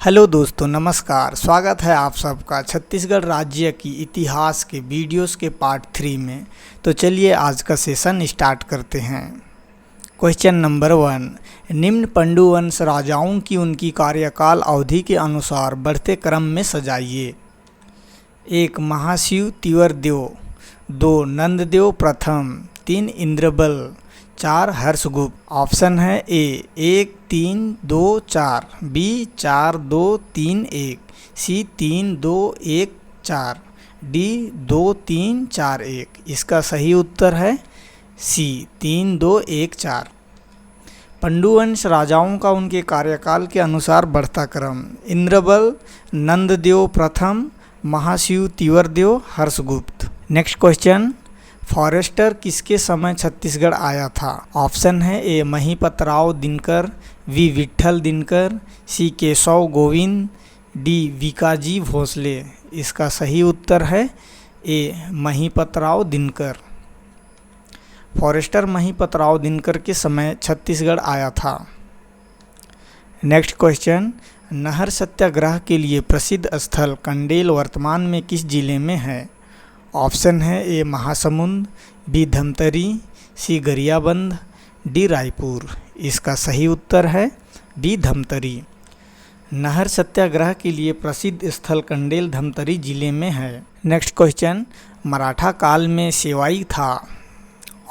Hello दोस्तों, नमस्कार। स्वागत है आप सबका छत्तीसगढ़ राज्य की इतिहास के वीडियोस के पार्ट 3 में। तो चलिए आज का सेशन स्टार्ट करते हैं। क्वेश्चन नंबर 1, निम्न पंडु वंश राजाओं की उनकी कार्यकाल अवधि के अनुसार बढ़ते क्रम में सजाइए। 1 महाशिव तिवरदेव, 2 नंददेव प्रथम, 3 इंद्रबल, 4 हर्षगुप्त। ऑप्शन है ए 1 3 2 4, बी 4 2 3 1, सी 3 2 1 4, डी 2 3 4 1। इसका सही उत्तर है सी 3 2 1 4। पंडुवंश राजाओं का उनके कार्यकाल के अनुसार बढ़ता क्रम: इंद्रबल, नंददेव प्रथम, Mahashiv Tivardev, Harshgupt. Next question, forester किसके समय छत्तीसगढ़ आया था? ऑप्शन है A Mahipatrao Dinkar, B Vitthal Dinkar, C Keshav Govind, D Vikaji Bhosle. इसका सही उत्तर है ए महिपतराव दिनकर। फॉरेस्टर महिपतराव दिनकर के समय छत्तीसगढ़ आया था। नेक्स्ट क्वेश्चन, नहर सत्याग्रह के लिए प्रसिद्ध स्थल कंडेल वर्तमान में किस जिले में है? ऑप्शन है ए महासमुंद, बी धमतरी, सी गरियाबंद, डी रायपुर। इसका सही उत्तर है बी धमतरी। नहर सत्याग्रह के लिए प्रसिद्ध स्थल कंडेल धमतरी जिले में है। नेक्स्ट क्वेश्चन, मराठा काल में सेवाई था।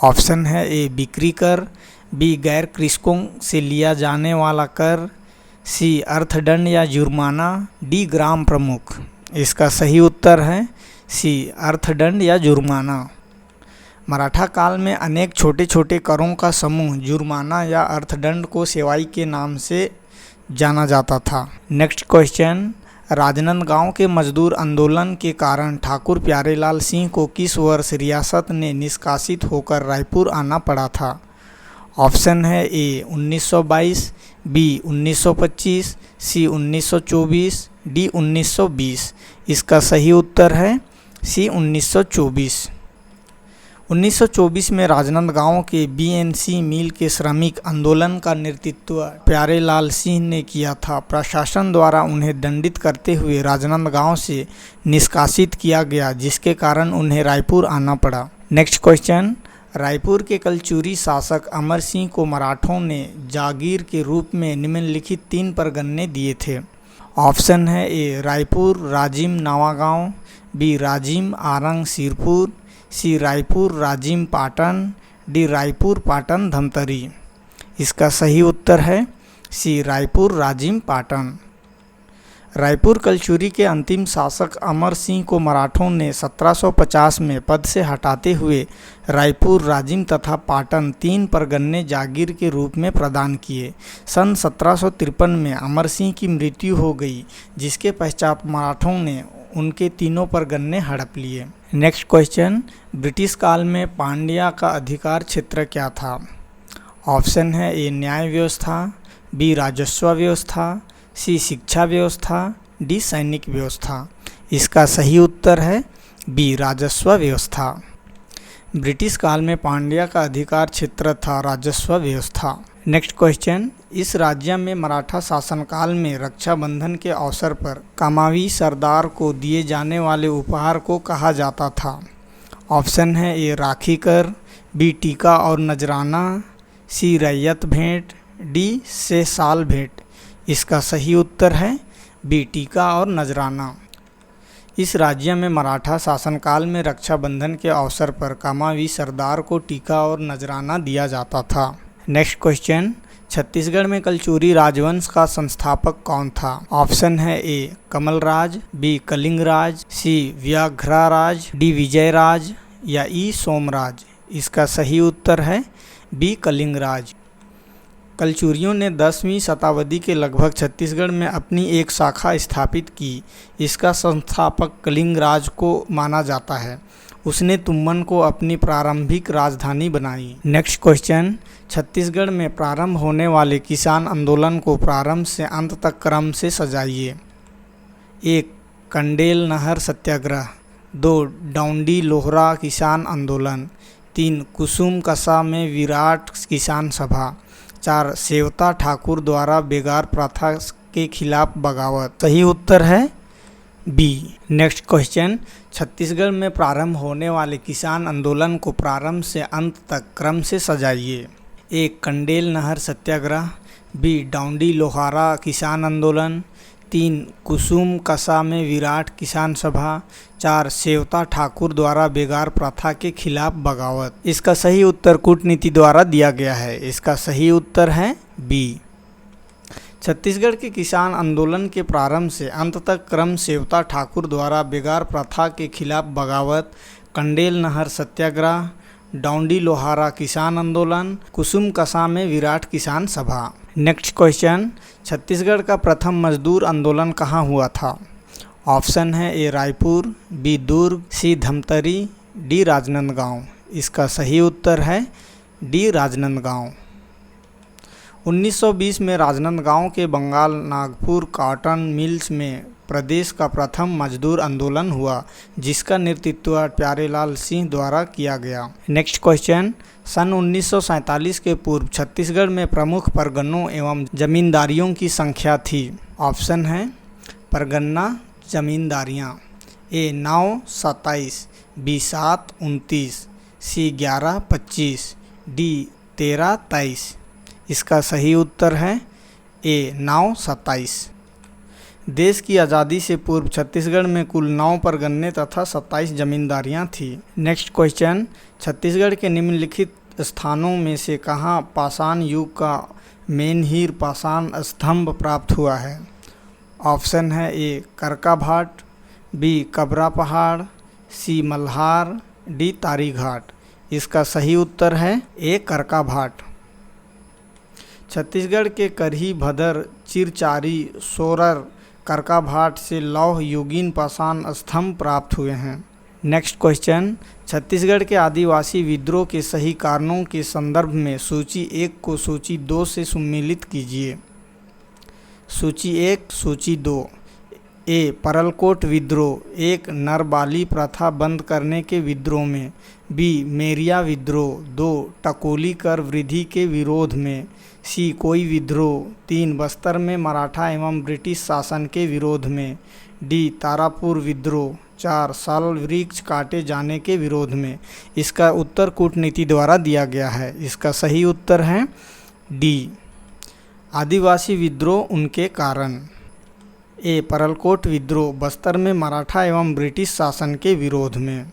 ऑप्शन है ए बिक्री कर, बी गैर कृषकों से लिया जाने वाला कर, सी अर्थदंड या जुर्माना, डी ग्राम प्रमुख। इसका सही उत्तर है सी अर्थदंड या जुर्माना। मराठा काल में अनेक छोटे छोटे करों का समूह जुर्माना या अर्थदंड को सेवाई के नाम से जाना जाता था। नेक्स्ट क्वेश्चन, राजनांदगांव के मजदूर आंदोलन के कारण ठाकुर प्यारेलाल सिंह को किस वर्ष रियासत ने निष्कासित होकर रायपुर आना पड़ा था? ऑप्शन है ए 1922, बी 1925, सी 1924, डी 1920। इसका सही उत्तर है सी 1924। 1924 में राजनांदगांव के बीएनसी मिल के श्रमिक आंदोलन का नेतृत्व प्यारेलाल सिंह ने किया था। प्रशासन द्वारा उन्हें दंडित करते हुए राजनांदगांव से निष्कासित किया गया, जिसके कारण उन्हें रायपुर आना पड़ा। नेक्स्ट क्वेश्चन, रायपुर के कलचुरी शासक अमर सिंह को मराठों ने जागीर के रूप में निम्नलिखित 3 परगन्ने दिए थे। ऑप्शन है ए रायपुर राजिम नवागांव, बी राजिम आरंग सिरपुर, सी रायपुर राजिम पाटन, डी रायपुर पाटन धमतरी। इसका सही उत्तर है सी रायपुर राजिम पाटन। रायपुर कलचुरी के अंतिम शासक अमर सिंह को मराठों ने 1750 में पद से हटाते हुए रायपुर, राजिम तथा पाटन 3 परगन्ने जागीर के रूप में प्रदान किए। सन 1753 में अमर सिंह की मृत्यु हो गई, जिसके पश्चात मराठों ने उनके तीनों परगन्ने हड़प लिए। नेक्स्ट क्वेश्चन, ब्रिटिश काल में पांड्या का अधिकार क्षेत्र क्या था? ऑप्शन है ए न्याय व्यवस्था, बी राजस्व व्यवस्था, सी शिक्षा व्यवस्था, डी सैनिक व्यवस्था। इसका सही उत्तर है बी राजस्व व्यवस्था। ब्रिटिश काल में पांड्या का अधिकार क्षेत्र था राजस्व व्यवस्था। नेक्स्ट क्वेश्चन, इस राज्य में मराठा शासनकाल में रक्षाबंधन के अवसर पर कामावी सरदार को दिए जाने वाले उपहार को कहा जाता था। ऑप्शन है ए राखी कर, बी टीका और नजराना, सी रैयत भेंट, डी से साल भेंट। इसका सही उत्तर है बी टीका और नजराना। इस राज्य में मराठा शासनकाल में रक्षाबंधन के अवसर पर कामावी सरदार को टीका और नजराना दिया जाता था। नेक्स्ट क्वेश्चन, छत्तीसगढ़ में कलचुरी राजवंश का संस्थापक कौन था? ऑप्शन है ए कमलराज, बी कलिंगराज, सी व्याघ्रराज, डी विजयराज या ई सोमराज। इसका सही उत्तर है बी कलिंगराज। कलचुरियों ने 10वीं शताब्दी के लगभग छत्तीसगढ़ में अपनी एक शाखा स्थापित की। इसका संस्थापक कलिंगराज को माना जाता है। उसने तुम्मन को अपनी प्रारंभिक राजधानी बनाई। नेक्स्ट क्वेश्चन, छत्तीसगढ़ में प्रारंभ होने वाले किसान आंदोलन को प्रारंभ से अंत तक क्रम से सजाइए। 1 कंडेल नहर सत्याग्रह, 2 डाउंडी लोहरा किसान आंदोलन, 3 कुसुम कसा में विराट किसान सभा, 4 सेवता ठाकुर द्वारा बेगार प्रथा के खिलाफ बगावत। सही उत्तर है बी। नेक्स्ट क्वेश्चन, छत्तीसगढ़ में प्रारंभ होने वाले किसान आंदोलन को प्रारंभ से अंत तक क्रम से सजाइए। ए कंडेल नहर सत्याग्रह, बी डांडी लोहारा किसान आंदोलन, 3 कुसुम कसा में विराट किसान सभा, 4 सेवता ठाकुर द्वारा बेगार प्रथा के खिलाफ बगावत। इसका सही उत्तर कूटनीति द्वारा दिया गया है। इसका सही उत्तर है बी। छत्तीसगढ़ के किसान आंदोलन के प्रारंभ से अंत तक क्रम सेवता ठाकुर द्वारा बेगार प्रथा के खिलाफ बगावत, कंडेल नहर सत्याग्रह, डांडी लोहारा किसान आंदोलन, कुसुम कसा में विराट किसान सभा। नेक्स्ट क्वेश्चन, छत्तीसगढ़ का प्रथम मजदूर आंदोलन कहाँ हुआ था? ऑप्शन है ए रायपुर, बी दुर्ग, सी धमतरी, डी राजनांदगांव। इसका सही उत्तर है डी राजनांदगांव। 1920 में राजनांदगांव के बंगाल नागपुर कॉटन मिल्स में प्रदेश का प्रथम मजदूर आंदोलन हुआ, जिसका नेतृत्व प्यारेलाल सिंह द्वारा किया गया। नेक्स्ट क्वेश्चन, सन 1947 के पूर्व छत्तीसगढ़ में प्रमुख परगनों एवं जमींदारियों की संख्या थी। ऑप्शन है परगन्ना जमींदारियां, ए 9 27, बी 7 29, सी 11 25, डी 13 23। इसका सही उत्तर है ए 9 27। देश की आज़ादी से पूर्व छत्तीसगढ़ में कुल 9 परगन्ने तथा 27 जमींदारियां थी। नेक्स्ट क्वेश्चन, छत्तीसगढ़ के निम्नलिखित स्थानों में से कहाँ पाषाण युग का मेनहीर पाषाण स्तंभ प्राप्त हुआ है? ऑप्शन है ए करका भाट, बी कबरा पहाड़, सी मल्हार, डी तारी घाट। इसका सही उत्तर है ए करका भाट। छत्तीसगढ़ के करही भदर चिरचारी सोरर करका भाट से लौह युगीन पाषाण स्तंभ प्राप्त हुए हैं। नेक्स्ट क्वेश्चन, छत्तीसगढ़ के आदिवासी विद्रोह के सही कारणों के संदर्भ में सूची 1 को सूची 2 से सम्मिलित कीजिए। सूची 1 सूची 2। ए परलकोट विद्रोह, 1 नरबाली प्रथा बंद करने के विद्रोह में, बी मेरिया विद्रोह, 2 टकोली कर वृद्धि के विरोध में, सी कोई विद्रोह, 3 बस्तर में मराठा एवं ब्रिटिश शासन के विरोध में, डी तारापुर विद्रोह, 4 साल वृक्ष काटे जाने के विरोध में। इसका उत्तर कूटनीति द्वारा दिया गया है। इसका सही उत्तर है डी आदिवासी विद्रोह उनके कारण। ए परलकोट विद्रोह बस्तर में मराठा एवं ब्रिटिश शासन के विरोध में,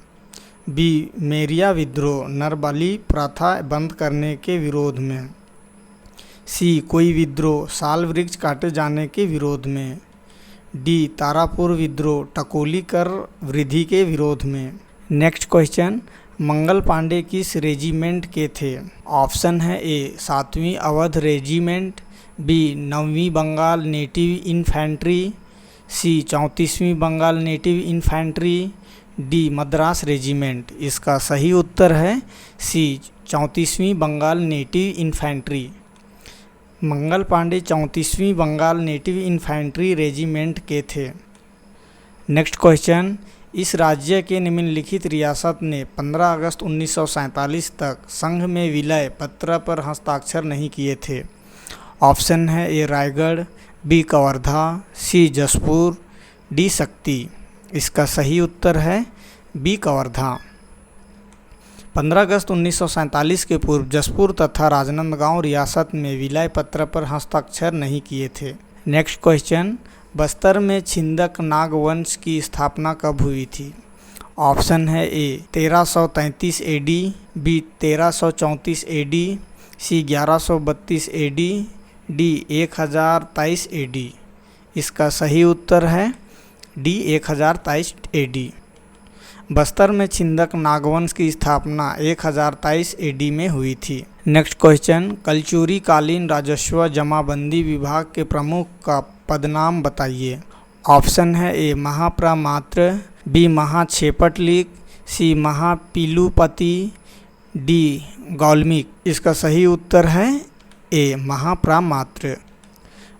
बी मेरिया विद्रोह नरबली प्रथा बंद करने के विरोध में, सी कोई विद्रोह साल वृक्ष काटे जाने के विरोध में, डी तारापुर विद्रोह टकोली कर वृद्धि के विरोध में। नेक्स्ट क्वेश्चन, मंगल पांडे किस रेजिमेंट के थे? ऑप्शन है ए 7वीं अवध रेजिमेंट, बी 9वीं बंगाल नेटिव इन्फेंट्री, सी 34वीं Bengal native infantry, D Madras regiment. इसका सही उत्तर है सी 34वीं बंगाल नेटिव इन्फेंट्री। मंगल पांडे 34वीं बंगाल नेटिव इन्फेंट्री रेजिमेंट के थे। नेक्स्ट क्वेश्चन, इस राज्य के निम्नलिखित रियासत ने 15 अगस्त 1947 तक संघ में विलय पत्र पर हस्ताक्षर नहीं किए थे। ऑप्शन है ए रायगढ़, बी कवर्धा, सी जसपुर, डी शक्ति। इसका सही उत्तर है बी कवर्धा। 15 अगस्त 1947 के पूर्व जसपुर तथा राजनांदगांव रियासत में विलय पत्र पर हस्ताक्षर नहीं किए थे। नेक्स्ट क्वेश्चन, बस्तर में छिंदक नाग वंश की स्थापना कब हुई थी? ऑप्शन है ए 1333 एडी, बी 1334 एडी, सी 1132 एडी, डी 1023 एडी। इसका सही उत्तर है डी 1023 एडी। बस्तर में छिंदक नागवंश की स्थापना 1023 एडी में हुई थी। नेक्स्ट क्वेश्चन, कलचुरी कालीन राजस्व जमाबंदी विभाग के प्रमुख का पदनाम बताइए। ऑप्शन है ए महाप्रमात्र, बी महाछेपटलिक, सी महापीलुपति, डी गौलमिक। इसका सही उत्तर है ए महाप्रमात्र।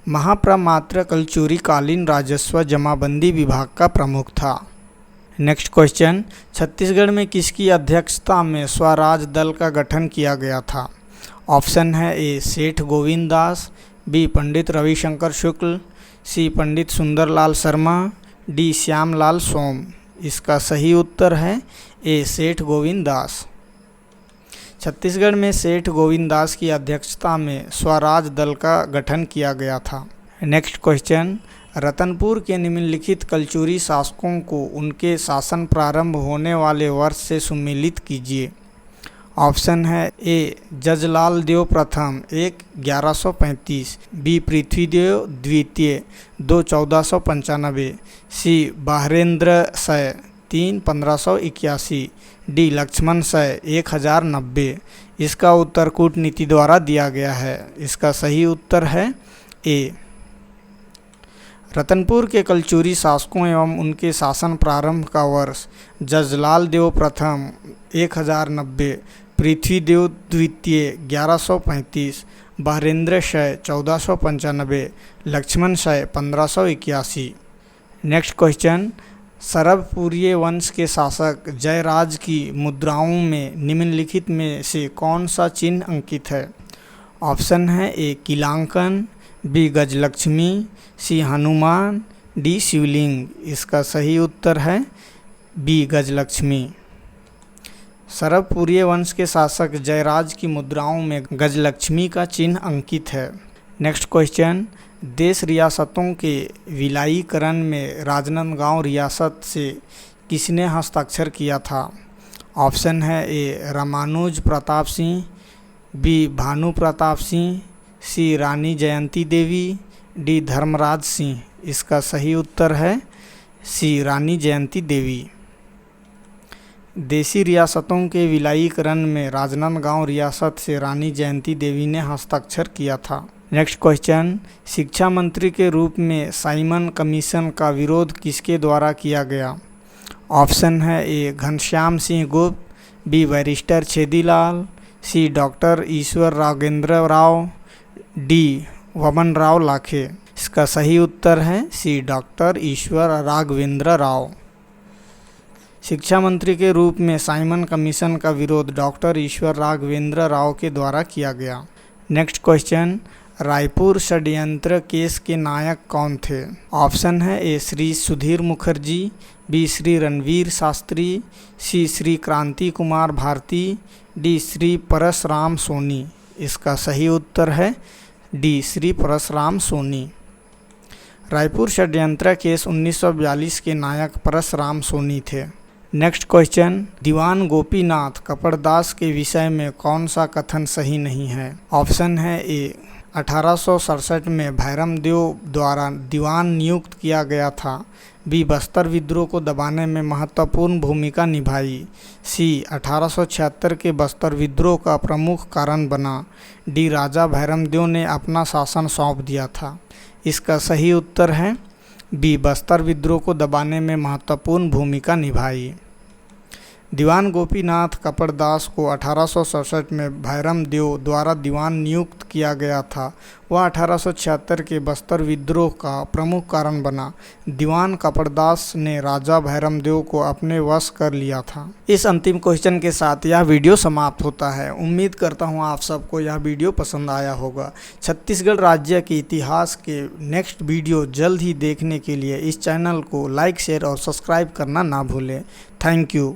महाप्रमात्र कलचुरी कालीन राजस्व जमाबंदी विभाग का प्रमुख था। नेक्स्ट क्वेश्चन, छत्तीसगढ़ में किसकी अध्यक्षता में स्वराज दल का गठन किया गया था? ऑप्शन है ए सेठ गोविंद दास, बी पंडित रविशंकर शुक्ल, सी पंडित सुंदरलाल शर्मा, डी श्यामलाल सोम। इसका सही उत्तर है ए सेठ गोविंद दास। छत्तीसगढ़ में सेठ गोविंद दास की अध्यक्षता में स्वराज दल का गठन किया गया था। नेक्स्ट क्वेश्चन, रतनपुर के निम्नलिखित कलचुरी शासकों को उनके शासन प्रारंभ होने वाले वर्ष से सुमेलित कीजिए। ऑप्शन है ए जजलाल देव प्रथम 1135, बी पृथ्वीदेव द्वितीय 1495, सी बहरेंद्र सय 1581, डी लक्ष्मण सय 1090। इसका उत्तर कूटनीति द्वारा दिया गया है। इसका सही उत्तर है ए। रतनपुर के कलचुरी शासकों एवं उनके शासन प्रारंभ का वर्ष जजलाल देव प्रथम 1090, पृथ्वीदेव द्वितीय 1135, बहरेंद्र शय 1495, लक्ष्मण शय 1581। नेक्स्ट क्वेश्चन, सरभपुरीय वंश के शासक जयराज की मुद्राओं में निम्नलिखित में से कौन सा चिन्ह अंकित है? ऑप्शन है ए किलांकन, बी गजलक्ष्मी, सी हनुमान, डी शिवलिंग। इसका सही उत्तर है बी गजलक्ष्मी। सरभपुरीय वंश के शासक जयराज की मुद्राओं में गजलक्ष्मी का चिन्ह अंकित है। नेक्स्ट क्वेश्चन, देश रियासतों के विलयीकरण में राजनांदगांव रियासत से किसने हस्ताक्षर किया था? ऑप्शन है ए रामानुज प्रताप सिंह, बी भानु प्रताप सिंह, सी रानी जयंती देवी, डी धर्मराज सिंह। इसका सही उत्तर है सी रानी जयंती देवी। देशी रियासतों के विलयीकरण में राजनांदगांव रियासत से रानी जयंती देवी ने हस्ताक्षर किया था। नेक्स्ट क्वेश्चन, शिक्षा मंत्री के रूप में साइमन कमीशन का विरोध किसके द्वारा किया गया? ऑप्शन है ए घनश्याम सिंह गुप्त, बी बैरिस्टर छेदीलाल, सी डॉक्टर ईश्वर राघवेंद्र राव, डी वमन राव लाखे। इसका सही उत्तर है सी डॉक्टर ईश्वर राघवेंद्र राव। शिक्षा मंत्री के रूप में साइमन कमीशन का विरोध डॉक्टर ईश्वर राघवेंद्र राव के द्वारा किया गया। नेक्स्ट क्वेश्चन, रायपुर षड्यंत्र केस के नायक कौन थे? ऑप्शन है ए श्री सुधीर मुखर्जी, बी श्री रणवीर शास्त्री, सी श्री क्रांति कुमार भारती, डी श्री परसराम सोनी। इसका सही उत्तर है डी श्री परसराम सोनी। रायपुर षड्यंत्र केस 1942 के नायक परसराम सोनी थे। नेक्स्ट क्वेश्चन, दीवान गोपीनाथ कपड़दास के विषय में कौन सा कथन सही नहीं है? ऑप्शन है ए 1867 में भैरमदेव द्वारा दीवान नियुक्त किया गया था, बी बस्तर विद्रोह को दबाने में महत्वपूर्ण भूमिका निभाई, सी 1876 के बस्तर विद्रोह का प्रमुख कारण बना, डी राजा भैरमदेव ने अपना शासन सौंप दिया था। इसका सही उत्तर है बी बस्तर विद्रोह को दबाने में महत्वपूर्ण भूमिका निभाई। दीवान गोपीनाथ कपड़दास को 1867 में भैरमदेव द्वारा दीवान नियुक्त किया गया था। वह 1876 के बस्तर विद्रोह का प्रमुख कारण बना। दीवान कपड़दास ने राजा भैरमदेव को अपने वश कर लिया था। इस अंतिम क्वेश्चन के साथ यह वीडियो समाप्त होता है। उम्मीद करता हूँ आप सबको यह वीडियो पसंद आया होगा। छत्तीसगढ़ राज्य के इतिहास के नेक्स्ट वीडियो जल्द ही देखने के लिए इस चैनल को लाइक, शेयर और सब्सक्राइब करना ना भूलें। Thank you.